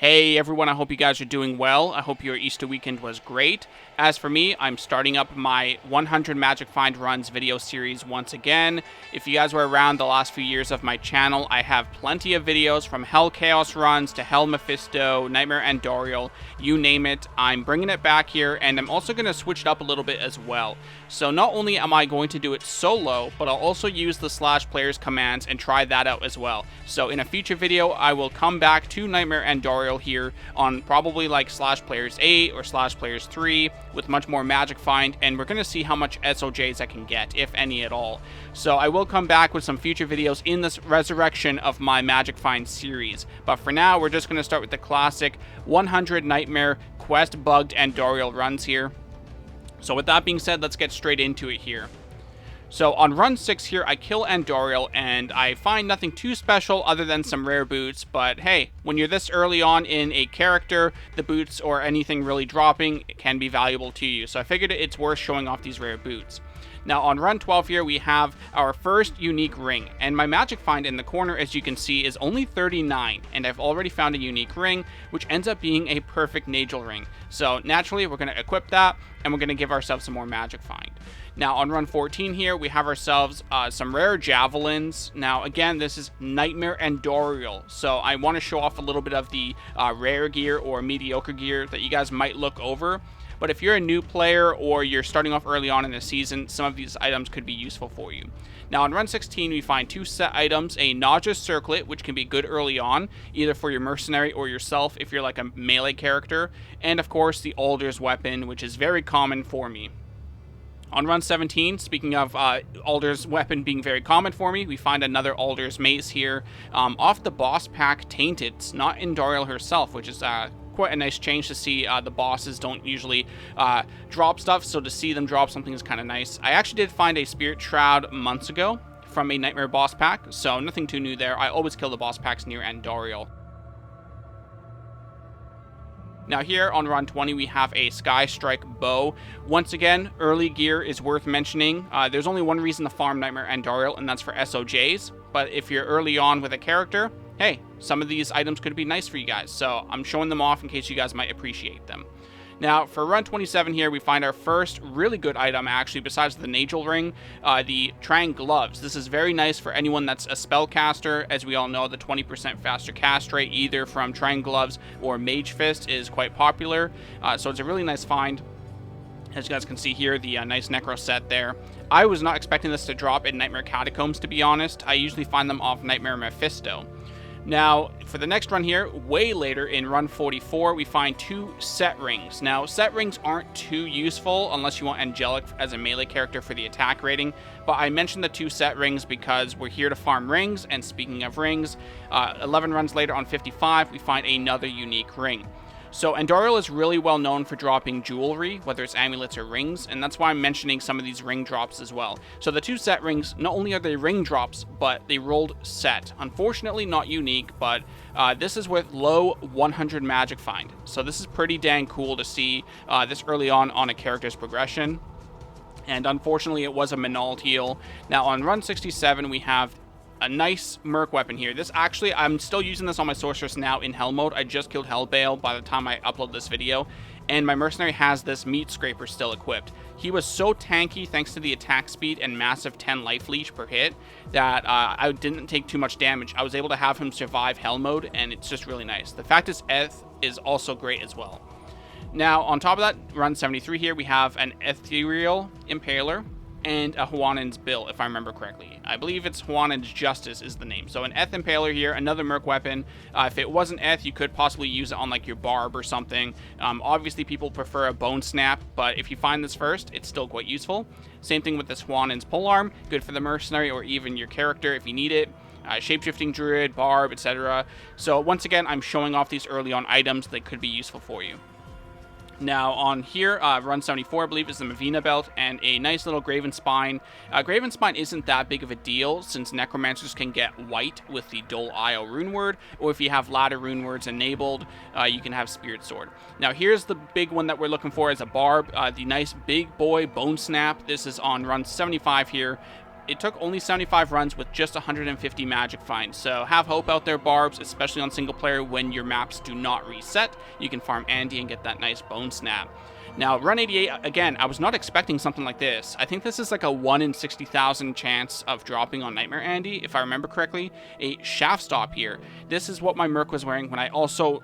Hey everyone, I hope you guys are doing well. I hope your Easter weekend was great. As for me, I'm starting up my 100 Magic Find Runs video series once again. If you guys were around the last few years of my channel, I have plenty of videos from Hell Chaos runs to Hell Mephisto, Nightmare Andariel, you name it. I'm bringing it back here, and I'm also going to switch it up a little bit as well. So not only am I going to do it solo, but I'll also use the /players commands and try that out as well. So in a future video, I will come back to Nightmare Andariel here on probably like /players 8 or /players 3 with much more magic find, and we're going to see how much SOJs I can get, if any at all. So I will come back with some future videos in this resurrection of my magic find series, but for now we're just going to start with the classic 100 Nightmare quest bugged Andariel runs here. So with that being said, let's get straight into it here. So on run 6 here, I kill Andariel, and I find nothing too special other than some rare boots, but hey, when you're this early on in a character, the boots or anything really dropping can be valuable to you, so I figured it's worth showing off these rare boots. Now on run 12 here, we have our first unique ring, and my magic find in the corner, as you can see, is only 39, and I've already found a unique ring, which ends up being a perfect Nagel ring. So naturally, we're going to equip that, and we're going to give ourselves some more magic find. Now on run 14 here, we have ourselves some rare javelins. Now again, this is Nightmare Andariel, so I want to show off a little bit of the rare gear or mediocre gear that you guys might look over. But if you're a new player or you're starting off early on in the season, some of these items could be useful for you. Now on run 16, we find two set items, a Nauseous Circlet, which can be good early on, either for your mercenary or yourself if you're like a melee character, and of course the Alder's Weapon, which is very common for me. On run 17, speaking of Alder's Weapon being very common for me, we find another Alder's Mace here off the boss pack Tainted. It's not Andariel herself, which is quite a nice change to see. The bosses don't usually drop stuff, so to see them drop something is kind of nice. I actually did find a Spirit Shroud months ago from a Nightmare boss pack, so nothing too new there. I always kill the boss packs near Andariel. Now here on run 20, we have a Sky Strike bow. Once again, early gear is worth mentioning. There's only one reason to farm Nightmare Andariel, and that's for SOJs. But if you're early on with a character, hey, some of these items could be nice for you guys. So I'm showing them off in case you guys might appreciate them. Now, for run 27 here, we find our first really good item, actually, besides the Nagel ring, the Trang Gloves. This is very nice for anyone that's a spellcaster. As we all know, the 20% faster cast rate, either from Trang Gloves or Mage Fist, is quite popular. So it's a really nice find. As you guys can see here, the nice Necro set there. I was not expecting this to drop in Nightmare Catacombs, to be honest. I usually find them off Nightmare Mephisto. Now, for the next run here, way later in run 44, we find two set rings. Now, set rings aren't too useful unless you want Angelic as a melee character for the attack rating, but I mentioned the two set rings because we're here to farm rings, and speaking of rings, 11 runs later on 55, we find another unique ring. So Andariel is really well known for dropping jewelry, whether it's amulets or rings, and that's why I'm mentioning some of these ring drops as well. So the two set rings, not only are they ring drops, but they rolled set. Unfortunately not unique, but this is with low 100 magic find. So this is pretty dang cool to see this early on a character's progression. And unfortunately it was a Manal heal. Now on run 67 we have a nice Merc weapon here. This actually, I'm still using this on my sorceress now in Hell mode. I just killed Hellbale by the time I upload this video, and my mercenary has this meat scraper still equipped. He was so tanky thanks to the attack speed and massive 10 life leech per hit that I didn't take too much damage. I was able to have him survive Hell mode, and it's just really nice. The fact is also great as well. Now on top of that, run 73 here, we have an Ethereal Impaler and a Huanen's Bill, if I remember correctly. I believe it's Huanen's Justice is the name. So an Eth Impaler here, another Merc weapon. If it wasn't Eth, you could possibly use it on like your Barb or something. Obviously people prefer a Bone Snap, but if you find this first, it's still quite useful. Same thing with this Huanen's Polearm, good for the mercenary or even your character if you need it. Shapeshifting Druid, Barb, etc. So once again, I'm showing off these early on items that could be useful for you. Now on here, run 74, I believe, is the Mavina Belt and a nice little Graven Spine. Graven Spine isn't that big of a deal since Necromancers can get white with the Dol Io rune word, or if you have ladder rune words enabled, you can have Spirit Sword. Now here's the big one that we're looking for as a Barb, the nice big boy Bone Snap. This is on run 75 here. it took only 75 runs with just 150 magic finds. So have hope out there, Barbs, especially on single player when your maps do not reset. You can farm Andy and get that nice bone snap. Now, run 88, again, I was not expecting something like this. I think this is like a 1 in 60,000 chance of dropping on Nightmare Andy, if I remember correctly. A shaft stop here. This is what my Merc was wearing when I also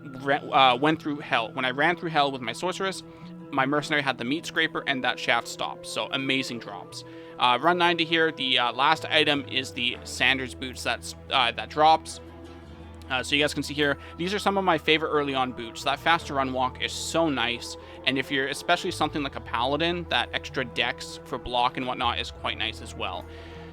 went through Hell. When I ran through Hell with my Sorceress, my Mercenary had the Meat Scraper and that shaft stop. So, amazing drops. Run 90 here, the last item is the Sanders boots that drops. So you guys can see here, these are some of my favorite early on boots. That faster run walk is so nice, and if you're especially something like a paladin, that extra dex for block and whatnot is quite nice as well.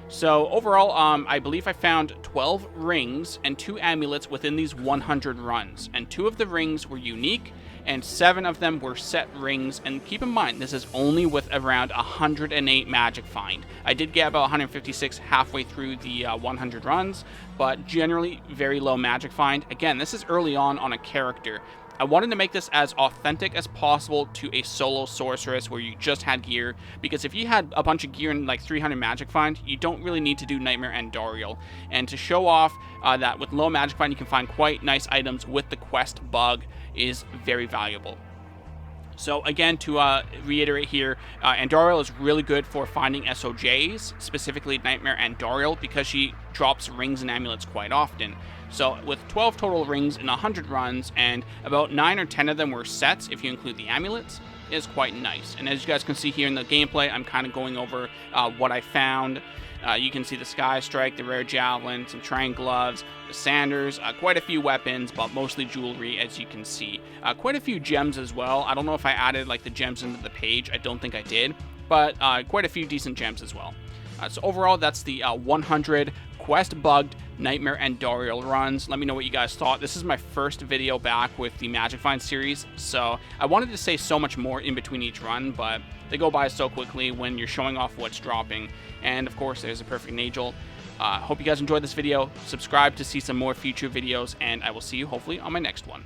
So overall, I believe I found 12 rings and 2 amulets within these 100 runs, and 2 of the rings were unique, and 7 of them were set rings. And keep in mind, this is only with around 108 magic find. I did get about 156 halfway through the 100 runs, but generally very low magic find. Again, this is early on a character. I wanted to make this as authentic as possible to a solo sorceress where you just had gear, because if you had a bunch of gear and like 300 magic find, you don't really need to do Nightmare Andariel. And to show off that with low magic find you can find quite nice items with the Qbug is very valuable. So again, to reiterate here, Andariel is really good for finding SOJs, specifically Nightmare Andariel, because she drops rings and amulets quite often. So with 12 total rings in 100 runs, and about 9 or 10 of them were sets if you include the amulets, is quite nice. And as you guys can see here in the gameplay, I'm kind of going over what I found. You can see the Sky Strike, the Rare Javelin, some Trang Gloves, the Sanders, quite a few weapons, but mostly jewelry, as you can see. Quite a few gems as well. I don't know if I added like the gems into the page. I don't think I did, but quite a few decent gems as well. So overall, that's the 100 Qbug Nightmare Andariel runs. Let me know what you guys thought. This is my first video back with the Magic Find series, so I wanted to say so much more in between each run, but they go by so quickly when you're showing off what's dropping. And of course, there's a perfect Nagel. Hope you guys enjoyed this video. Subscribe to see some more future videos, and I will see you hopefully on my next one.